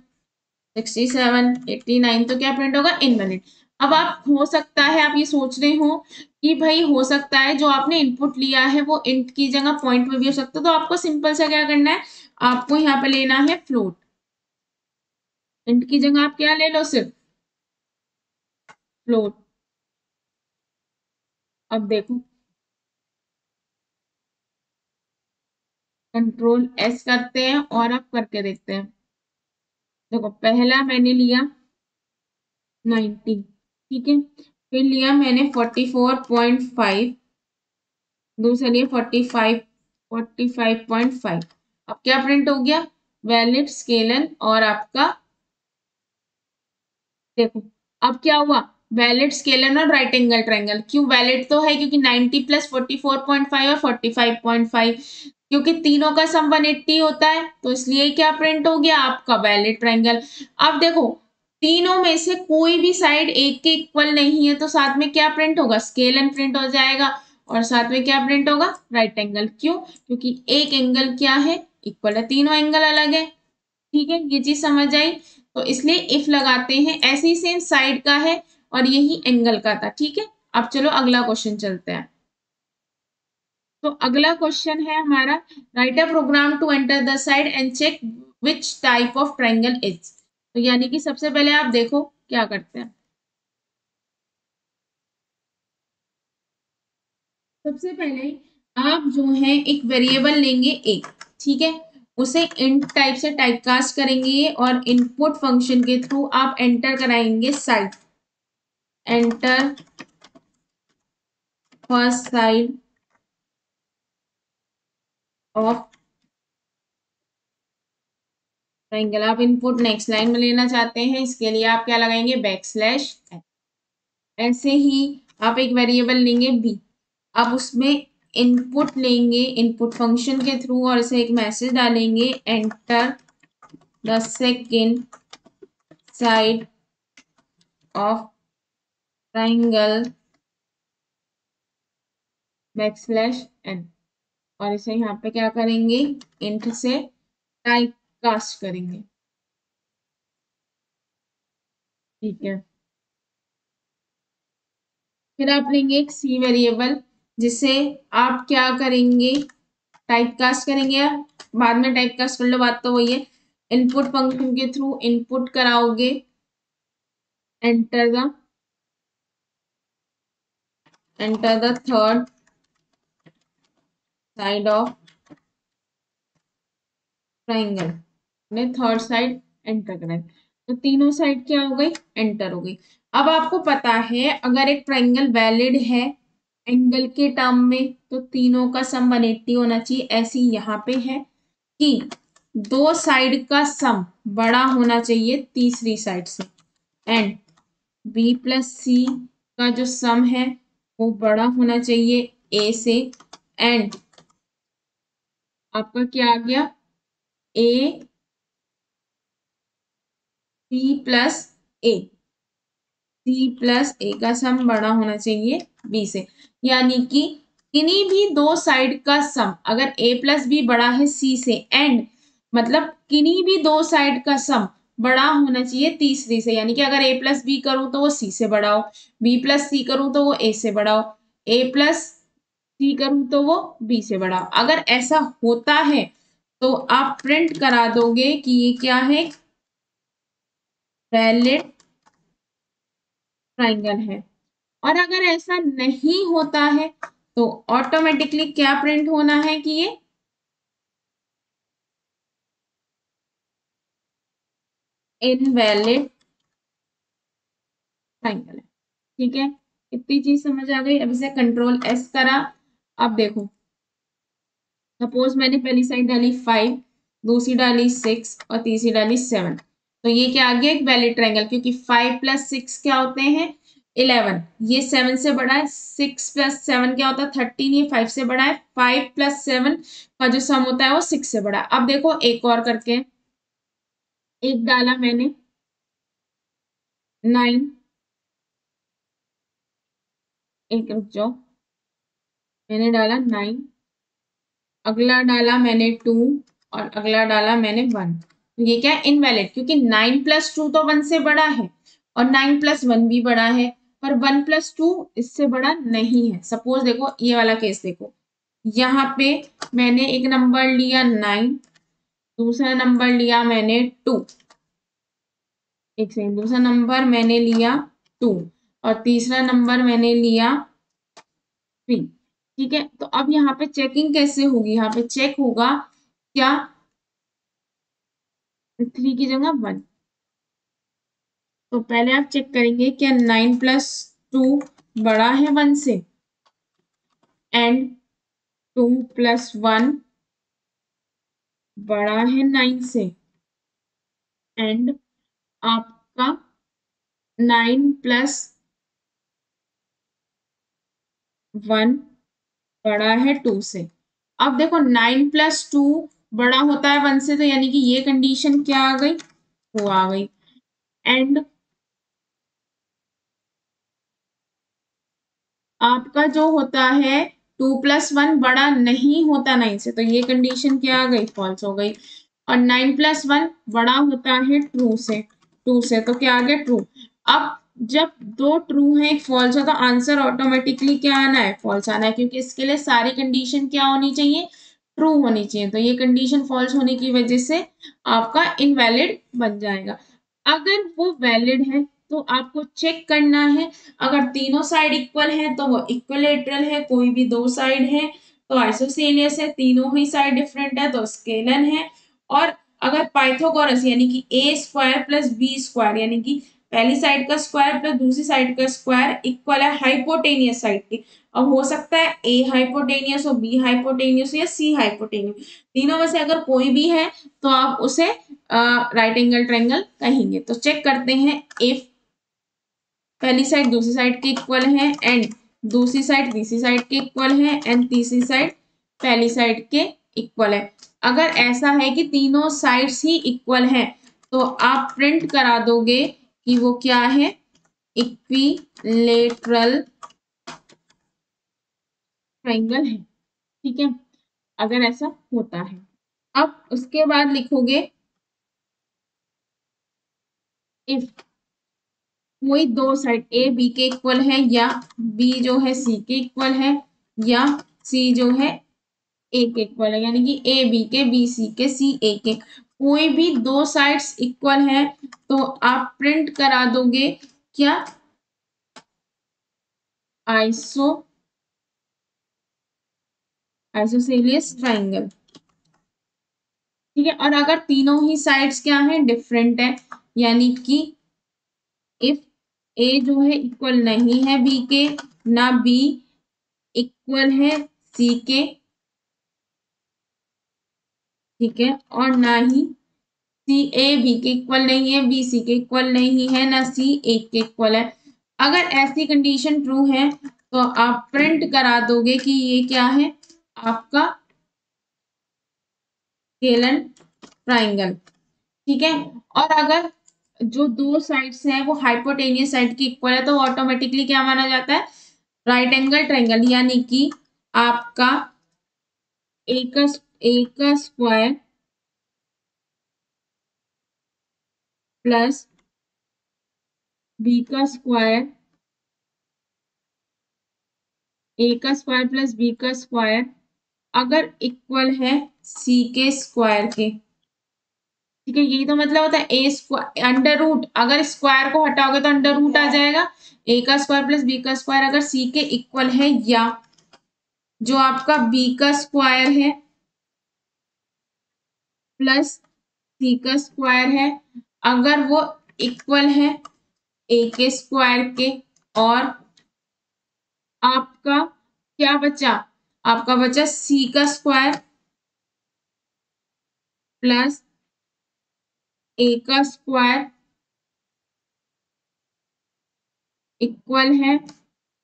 67 89, तो क्या प्रिंट होगा इनवैलिड। अब आप हो सकता है आप ये सोच रहे हो कि भाई हो सकता है जो आपने इनपुट लिया है वो इंट की जगह पॉइंट में भी हो सकता है, तो आपको सिंपल सा क्या करना है, आपको यहाँ पे लेना है फ्लोट, इंट की जगह आप क्या ले लो सिर्फ फ्लोट। अब देखो कंट्रोल एस करते हैं और अब करके देखते हैं। देखो पहला मैंने लिया 90, ठीक है, फिर लिया मैंने 44.5, दूसरा लिया 45.5। अब क्या प्रिंट हो गया वैलिड स्केलन, और आपका देखो अब क्या हुआ वैलिड स्केलन और राइट एंगल ट्रायंगल, क्यों वैलिड तो है क्योंकि 90 प्लस 44.5 और 45.5, क्योंकि तीनों का सम 180 होता है, तो इसलिए क्या प्रिंट हो गया आपका वैलिड ट्रायंगल। अब देखो तीनों में से कोई भी साइड एक के इक्वल नहीं है, तो साथ में क्या प्रिंट होगा स्केलन प्रिंट हो जाएगा, और साथ में क्या प्रिंट होगा राइट एंगल, क्यों क्योंकि एक एंगल क्या है इक्वल है, तीनों एंगल अलग है, ठीक है, ये चीज समझ आई। तो इसलिए इफ लगाते हैं, ऐसे ही सेम साइड का है और यही एंगल का था, ठीक है। अब चलो अगला क्वेश्चन चलते हैं। तो अगला क्वेश्चन है हमारा write a program to enter the side and check which type of triangle is. तो यानी कि सबसे पहले आप देखो क्या करते हैं, सबसे पहले आप जो है एक वेरिएबल लेंगे ए, ठीक है, उसे इंट टाइप से टाइपकास्ट करेंगे और इनपुट फंक्शन के थ्रू आप एंटर कराएंगे side, enter first side of triangle. आप इनपुट नेक्स्ट लाइन में लेना चाहते हैं, इसके लिए आप क्या लगाएंगे बैक स्लैश। ऐसे ही आप एक वेरिएबल लेंगे बी, आप उसमें इनपुट लेंगे इनपुट फंक्शन के थ्रू और इसे एक मैसेज डालेंगे enter the second side of triangle back slash n. और इसे यहाँ पे क्या करेंगे, इंट से टाइप कास्ट करेंगे। ठीक है, फिर आप लेंगे एक सी वेरिएबल जिसे आप क्या करेंगे, टाइप कास्ट करेंगे। बाद में टाइप कास्ट कर लो, बात तो वही है। इनपुट फंक्शन के थ्रू इनपुट कराओगे, enter the third side of triangle, ने थर्ड साइड एंटर करें, तो तीनों साइड क्या हो गई, एंटर हो गई। अब आपको पता है अगर एक ट्राइंगल वैलिड है एंगल के टर्म में तो तीनों का सम 180 होना चाहिए। ऐसी यहाँ पे है कि दो साइड का सम बड़ा होना चाहिए तीसरी साइड से, एंड बी प्लस सी का जो सम है वो बड़ा होना चाहिए ए से, एंड आपका क्या आ गया, ए सी प्लस ए, सी प्लस ए का सम बड़ा होना चाहिए बी से। यानी कि किन्हीं भी दो साइड का सम अगर ए प्लस बी बड़ा है सी से, एंड मतलब किन्हीं भी दो साइड का सम बड़ा होना चाहिए तीसरी से। यानी कि अगर ए प्लस बी करूं तो वो सी से बड़ा हो, बी प्लस सी करूं तो वो ए से बड़ा हो, ए प्लस सी करूं तो वो बी से बड़ा हो। अगर ऐसा होता है तो आप प्रिंट करा दोगे कि ये क्या है, वैलिड ट्राइंगल है। और अगर ऐसा नहीं होता है तो ऑटोमेटिकली क्या प्रिंट होना है कि ये इनवैलिड ट्राइंगल है। ठीक है, इतनी चीज समझ आ गई। अब इसे कंट्रोल एस करा, अब देखो सपोज मैंने पहली साइड डाली 5, दूसरी डाली 6 और तीसरी डाली 7, तो ये क्या आ गया, एक वैलिड ट्राइंगल, क्योंकि 5 प्लस 6 क्या होते हैं 11, ये 7 से बड़ा है, 6 प्लस 7 क्या होता है 13, ये 5 से बड़ा है, 5 प्लस 7 का जो सम होता है वो 6 से बड़ा है। अब देखो एक और करके, एक डाला मैंने 9, एक रुक जाओ, मैंने डाला 9, अगला डाला मैंने 2 और अगला डाला मैंने 1। ये क्या इनवैलिड, क्योंकि 9 प्लस 2 तो 1 से बड़ा है और 9 प्लस 1 भी बड़ा है, पर 1 प्लस 2 इससे बड़ा नहीं है। सपोज देखो ये वाला केस देखो, यहाँ पे मैंने एक नंबर लिया 9, दूसरा नंबर लिया मैंने 2, एक सेकंड, दूसरा नंबर मैंने लिया 2 और तीसरा नंबर मैंने लिया 3। ठीक है, तो अब यहाँ पे चेकिंग कैसे होगी, यहाँ पे चेक होगा क्या, 3 की जगह 1, तो पहले आप चेक करेंगे क्या 9 प्लस 2 बड़ा है 1 से, एंड 2 प्लस 1 बड़ा है 9 से, एंड आपका 9 प्लस 1 बड़ा है 2 से। अब देखो 9 प्लस 2 बड़ा होता है 1 से, तो यानी कि ये कंडीशन क्या आ गई, वो आ गई। एंड आपका जो होता है 2 प्लस 1 बड़ा नहीं होता 9 से, तो ये कंडीशन क्या आ गई, फॉल्स हो गई। और 9 प्लस 1 बड़ा होता है ट्रू से, टू से, तो क्या आ गया, ट्रू। अब जब दो ट्रू है एक फॉल्स है तो आंसर ऑटोमेटिकली क्या आना है, फॉल्स आना है, क्योंकि इसके लिए सारी कंडीशन क्या होनी चाहिए, ट्रू होनी चाहिए। तो ये कंडीशन फॉल्स होने की वजह से आपका इनवैलिड बन जाएगा। अगर वो वैलिड है तो आपको चेक करना है, अगर तीनों साइड इक्वल है तो वो इक्विलेटरल है, कोई भी दो साइड है तो आइसोसेलियस है, तीनों ही साइड डिफरेंट है तो स्केलन है। और अगर पाइथागोरस यानी कि ए स्क्वायर प्लस बी स्क्वायर यानी कि पहली साइड का स्क्वायर प्लस दूसरी साइड का स्क्वायर इक्वल है हाइपोटेनियस साइड के। अब हो सकता है ए हाइपोटेनियस हो, बी हाइपोटेनियस हो या सी हाइपोटेनियस, तीनों में से अगर कोई भी है तो आप उसे राइट एंगल ट्रायंगल कहेंगे। तो चेक करते हैं, इफ पहली साइड दूसरी साइड के इक्वल है, एंड दूसरी साइड तीसरी साइड के इक्वल है, एंड तीसरी साइड पहली साइड के इक्वल है। अगर ऐसा है कि तीनों साइड्स ही इक्वल हैं तो आप प्रिंट करा दोगे कि वो क्या है, इक्विलेटरल ट्रायंगल है। ठीक है, अगर ऐसा होता है। अब उसके बाद लिखोगे इफ कोई दो साइड ए बी के इक्वल है, या बी जो है सी के इक्वल है, या सी जो है ए के इक्वल है, यानी कि ए बी के, बी सी के, सी ए के, कोई भी दो साइड्स इक्वल है तो आप प्रिंट करा दोगे क्या, आइसो आइसोसेलियस ट्राइंगल। ठीक है, और अगर तीनों ही साइड्स क्या है, डिफरेंट है, यानी कि इफ ए जो है इक्वल नहीं है बी के, ना बी इक्वल है सी के, ठीक है, और ना ही सी ए बी के इक्वल नहीं है, बी सी के इक्वल नहीं है, ना सी ए के इक्वल है। अगर ऐसी कंडीशन ट्रू है तो आप प्रिंट करा दोगे कि ये क्या है, आपका हेलन ट्राइंगल। ठीक है, और अगर जो दो साइड्स हैं वो हाइपोटेनियस साइड की इक्वल है तो ऑटोमेटिकली क्या माना जाता है, राइट एंगल ट्राइंगल, यानी कि आपका ए का स्क्वायर प्लस बी का स्क्वायर, ए का स्क्वायर प्लस बी का स्क्वायर अगर इक्वल है सी के स्क्वायर के। ठीक है, यही तो मतलब होता है ए स्क्वायर अंडर रूट, अगर स्क्वायर को हटाओगे तो अंडर रूट आ जाएगा। ए का स्क्वायर प्लस बी का स्क्वायर अगर सी के इक्वल है, या जो आपका बी का स्क्वायर है प्लस सी का स्क्वायर है, अगर वो इक्वल है ए के स्क्वायर के, और आपका क्या बचा, आपका बचा सी का स्क्वायर प्लस ए का स्क्वायर इक्वल है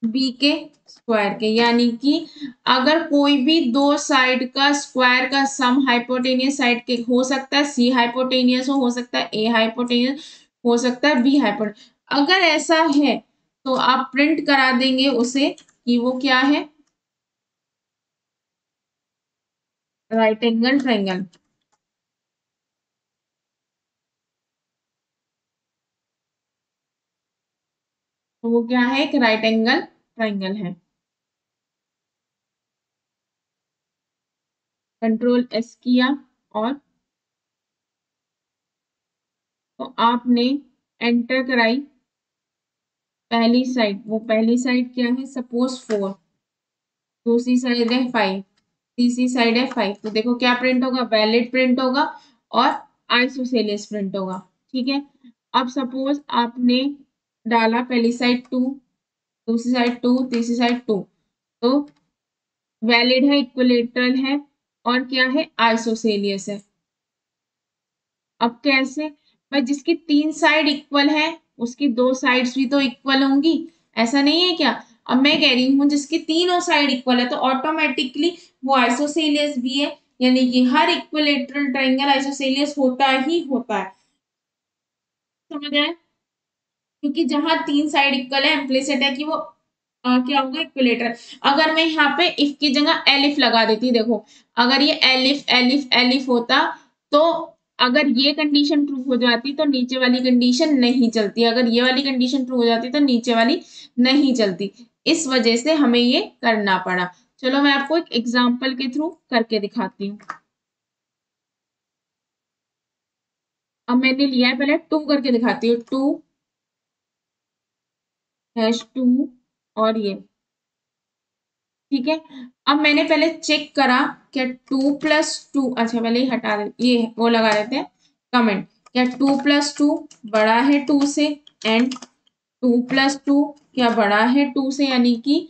बी के स्क्वायर के, यानी कि अगर कोई भी दो साइड का स्क्वायर का सम हाइपोटेनियस साइड के हो सकता है, सी हाइपोटेनियस हो सकता है, ए हाइपोटेनियस हो सकता है, बी हाइपोटेनियस, अगर ऐसा है तो आप प्रिंट करा देंगे उसे कि वो क्या है, राइट एंगल ट्राइंगल। तो वो क्या है, एक राइट एंगल ट्राइंगल है। कंट्रोल एस किया और तो आपने एंटर कराई पहली साइड, वो पहली साइड क्या है, सपोज 4, दूसरी साइड है 5, तीसरी साइड है 5, तो देखो क्या प्रिंट होगा, वैलिड प्रिंट होगा और आइसोसेलियस प्रिंट होगा। ठीक है, अब सपोज आपने डाला पहली साइड 2, दूसरी साइड 2, तीसरी साइड 2, तो वैलिड है, इक्विलेटरल है और क्या है, आइसोसेलियस है। अब कैसे, भाई जिसकी तीन साइड इक्वल है उसकी दो साइड्स भी तो इक्वल होंगी, ऐसा नहीं है क्या। अब मैं कह रही हूँ जिसकी तीनों साइड इक्वल है तो ऑटोमेटिकली वो आइसोसेलियस भी है, यानी कि हर इक्विलेटरल ट्रायंगल आइसोसेलियस होता ही होता है। समझ आए, क्योंकि जहां तीन साइड इक्वल है इम्प्लिसिट है कि वो क्या होगा, इक्विलेटर। अगर मैं यहाँ पे इफ की जगह एलिफ लगा देती, देखो अगर ये एलिफ एलिफ एलिफ होता तो अगर ये कंडीशन ट्रू हो जाती तो नीचे वाली कंडीशन नहीं चलती, अगर ये वाली कंडीशन ट्रू हो जाती तो नीचे वाली नहीं चलती, इस वजह से हमें ये करना पड़ा। चलो मैं आपको एक एग्जाम्पल के थ्रू करके दिखाती हूँ। अब मैंने लिया है, पहले 2 करके दिखाती हूँ, 2 और ये, ठीक है। अब मैंने पहले चेक करा क्या 2 + 2, अच्छा पहले ही हटा दे, ये वो लगा देते हैं कमेंट, क्या 2 + 2 बड़ा है 2 से, एंड 2 + 2 क्या बड़ा है 2 से, यानी कि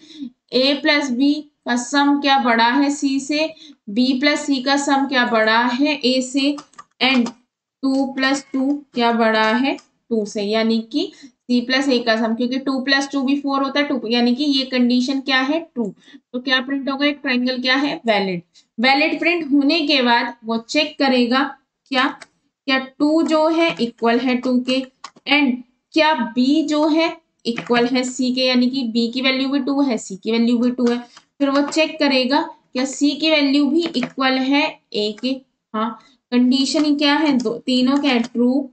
A+B का सम क्या बड़ा है C से, B+C का सम क्या बड़ा है A से, एंड 2 + 2 क्या बड़ा है 2 से, यानी कि C+A का सम, क्योंकि 2 + 2 भी 4 होता है, 2 यानी कि ये कंडीशन क्या है, ट्रू। तो क्या प्रिंट होगा, एक ट्रायंगल क्या है, वैलिड। वैलिड प्रिंट होने के बाद वो चेक करेगा क्या, क्या 2 जो है इक्वल है 2 के, एंड क्या B जो है इक्वल है C के, यानी कि B की वैल्यू भी 2 है, C की वैल्यू भी 2 है। फिर वो चेक करेगा क्या सी की वैल्यू भी इक्वल है ए के? हाँ, कंडीशन क्या है, दो तीनों क्या है, ट्रू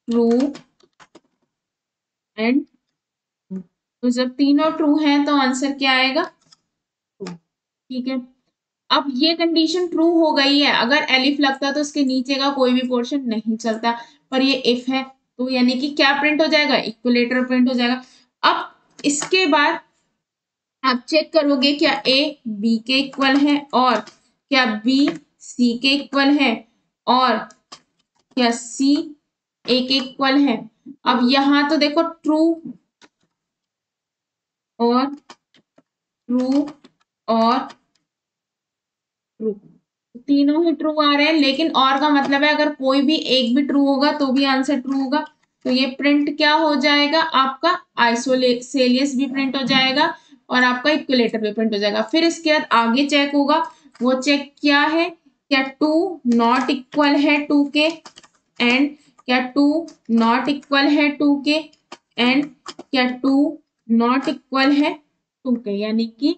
ट्रू एंड, तो जब तीनों ट्रू हैं तो आंसर क्या आएगा, ट्रू। ठीक है, अब ये कंडीशन ट्रू हो गई है, अगर एलिफ लगता तो उसके नीचे का कोई भी पोर्शन नहीं चलता, पर ये इफ है तो यानी कि क्या प्रिंट हो जाएगा, इक्वलेटर प्रिंट हो जाएगा। अब इसके बाद आप चेक करोगे क्या ए बी के इक्वल है, और क्या बी सी के इक्वल है, और क्या सी ए के इक्वल है। अब यहां तो देखो ट्रू और ट्रू और ट्रू, तीनों ही ट्रू आ रहे हैं, लेकिन और का मतलब है अगर कोई भी एक भी ट्रू होगा तो भी आंसर ट्रू होगा। तो ये प्रिंट क्या हो जाएगा, आपका आइसोसेलियस भी प्रिंट हो जाएगा और आपका इक्विलेटर भी प्रिंट हो जाएगा। फिर इसके बाद आगे चेक होगा, वो चेक क्या है, क्या टू नॉट इक्वल है टू के, एंड क्या टू नॉट इक्वल है टू के, एंड क्या टू नॉट इक्वल है टू के, यानी कि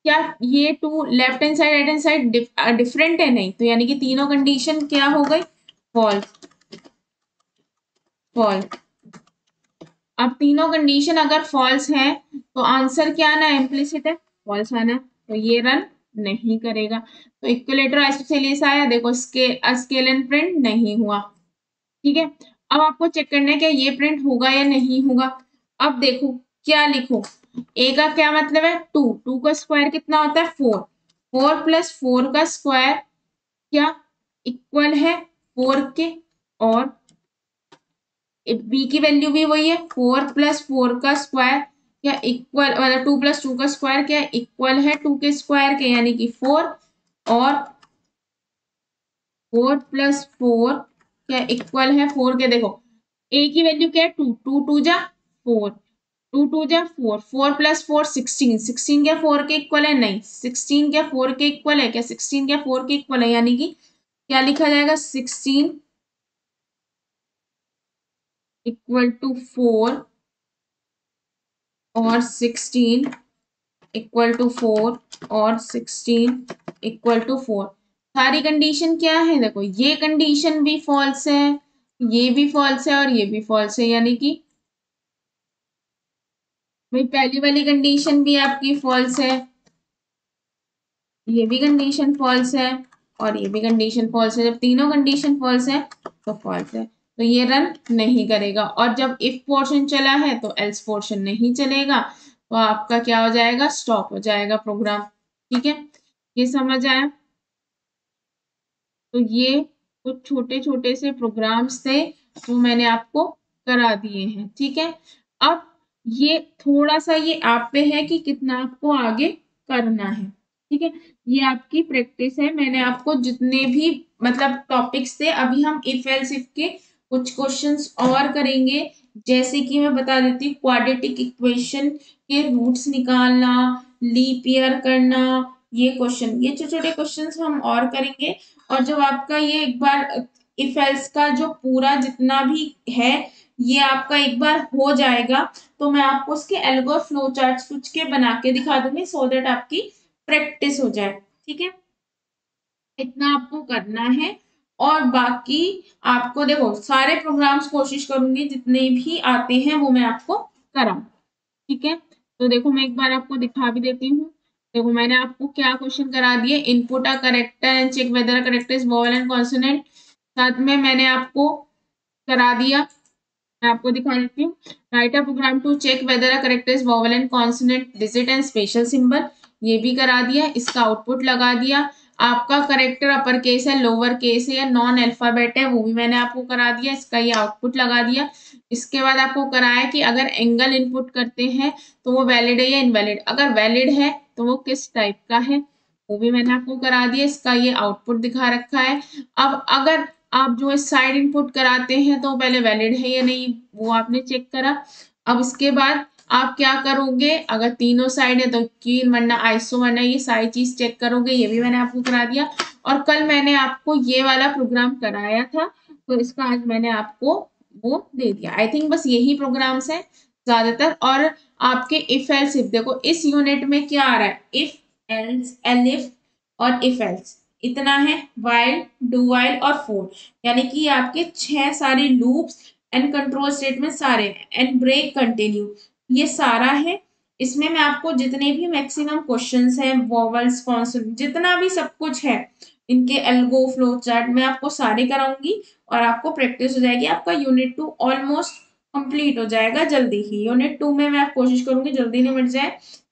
क्या ये two left hand side right hand side different है, नहीं, तो यानी कि तीनों कंडीशन क्या हो गई, फॉल्स फॉल्स। अब तीनों कंडीशन अगर फॉल्स है तो आंसर क्या आना है, इम्प्लिसिट है, फॉल्स आना, तो ये रन नहीं करेगा। तो इक्विलेटर आइसोसेलियस आया, देखो स्केल एंड प्रिंट नहीं हुआ। ठीक है, अब आपको चेक करना है कि ये प्रिंट होगा या नहीं होगा। अब देखो क्या लिखो, ए का क्या मतलब है, टू, टू का स्क्वायर कितना होता है, फोर, फोर प्लस फोर का स्क्वायर क्या इक्वल है फोर के, और बी की वैल्यू भी वही है, फोर प्लस फोर का स्क्वायर क्या इक्वल, मतलब टू प्लस टू का स्क्वायर क्या इक्वल है टू के स्क्वायर के, यानी कि फोर, और फोर प्लस फोर क्या इक्वल है फोर के। देखो ए की वैल्यू क्या है, टू, टू टू जा फोर, टू टू जा four, four plus four sixteen, sixteen क्या फोर के इक्वल है, नहीं, सिक्सटीन क्या फोर के इक्वल है, क्या सिक्सटीन क्या फोर के इक्वल है, यानी कि क्या लिखा जाएगा, सिक्सटीन इक्वल टू फोर, और सिक्सटीन इक्वल टू फोर, और सिक्सटीन इक्वल टू फोर। सारी कंडीशन क्या है, देखो ये कंडीशन भी फॉल्स है, ये भी फॉल्स है, और ये भी फॉल्स है, यानी कि भाई पहली वाली कंडीशन भी आपकी फॉल्स है, ये भी कंडीशन फॉल्स है, और ये भी कंडीशन फॉल्स है। जब तीनों कंडीशन फॉल्स है तो फॉल्स है, तो ये रन नहीं करेगा। और जब इफ पोर्शन चला है तो एल्स पोर्शन नहीं चलेगा, तो आपका क्या हो जाएगा, स्टॉप हो जाएगा प्रोग्राम। ठीक है, ये समझ आया। तो ये कुछ छोटे छोटे से प्रोग्राम्स थे जो मैंने आपको करा दिए हैं। ठीक है, अब ये थोड़ा सा ये आप पे है कि कितना आपको आगे करना है। ठीक है, ये आपकी प्रैक्टिस है, मैंने आपको जितने भी मतलब टॉपिक्स थे, अभी हम इफ एल्स इफ के कुछ क्वेश्चंस और करेंगे। जैसे कि मैं बता देती हूँ, क्वाड्रेटिक इक्वेशन के रूट्स निकालना, लीप ईयर करना, ये क्वेश्चन, ये छोटे छोटे क्वेश्चंस हम और करेंगे। और जब आपका ये एक बार इफ एल्स का जो पूरा जितना भी है ये आपका एक बार हो जाएगा, तो मैं आपको उसके एल्गो फ्लो चार्ट्स कुछ के बना के दिखा दूंगी, सो दैट आपकी प्रैक्टिस हो जाए। ठीक है, इतना आपको करना है। और बाकी आपको देखो सारे प्रोग्राम्स कोशिश करूंगी जितने भी आते हैं वो मैं आपको कराऊं। ठीक है, तो देखो मैं एक बार आपको दिखा भी देती हूँ। देखो मैंने आपको क्या क्वेश्चन करा दिए, input a character and check whether a character is vowel and consonant, साथ में मैंने आपको करा दिया, मैं आपको दिखा देती हूँ, write a program to check whether a character is vowel and consonant digit and special symbol, ये भी करा दिया, इसका आउटपुट लगा दिया। आपका करेक्टर अपर केस है, लोअर केस है, या नॉन अल्फाबेट है, वो भी मैंने आपको करा दिया, इसका ये आउटपुट लगा दिया। इसके बाद आपको कराया कि अगर एंगल इनपुट करते हैं तो वो वैलिड है या इनवैलिड, अगर वैलिड है तो वो किस टाइप का है, वो भी मैंने आपको करा दिया, इसका ये आउटपुट दिखा रखा है। अब अगर आप जो है साइड इनपुट कराते हैं तो पहले वैलिड है या नहीं वो आपने चेक करा। अब इसके बाद आप क्या करोगे, अगर तीनों साइड है तो कीन वरना आइसो वरना ये सारी चीज चेक करोगे, ये भी मैंने आपको करा दिया। और कल मैंने आपको ये वाला प्रोग्राम कराया था, तो इसका आज मैंने आपको वो दे दिया। आई थिंक बस यही प्रोग्राम्स हैं ज्यादातर। और आपके इफ एल्स इफ, देखो इस यूनिट में क्या आ रहा है, इफ एल्स, एलिफ और इफ एल्स, इतना है। वाइल, डू वाइल और फोर, यानी कि आपके 6 सारे लूप्स एंड कंट्रोल स्टेटमेंट सारे हैं। एंड ब्रेक, कंटिन्यू, ये सारा है। इसमें मैं आपको जितने भी मैक्सिमम क्वेश्चंस हैं, वोवेल्स, कॉन्सोनेंट, जितना भी सब कुछ है, इनके एल्गो, फ्लो चार्ट, मैं आपको सारे कराऊंगी और आपको प्रैक्टिस हो जाएगी। आपका यूनिट 2 ऑलमोस्ट कंप्लीट हो जाएगा जल्दी ही। यूनिट 2 में मैं कोशिश करूंगी जल्दी नहीं मिट जाए,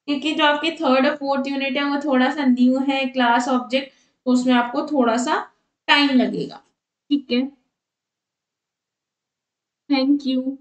क्योंकि जो आपकी थर्ड और फोर्थ यूनिट है वो थोड़ा सा न्यू है, क्लास ऑब्जेक्ट, तो उसमें आपको थोड़ा सा टाइम लगेगा। ठीक है, थैंक यू।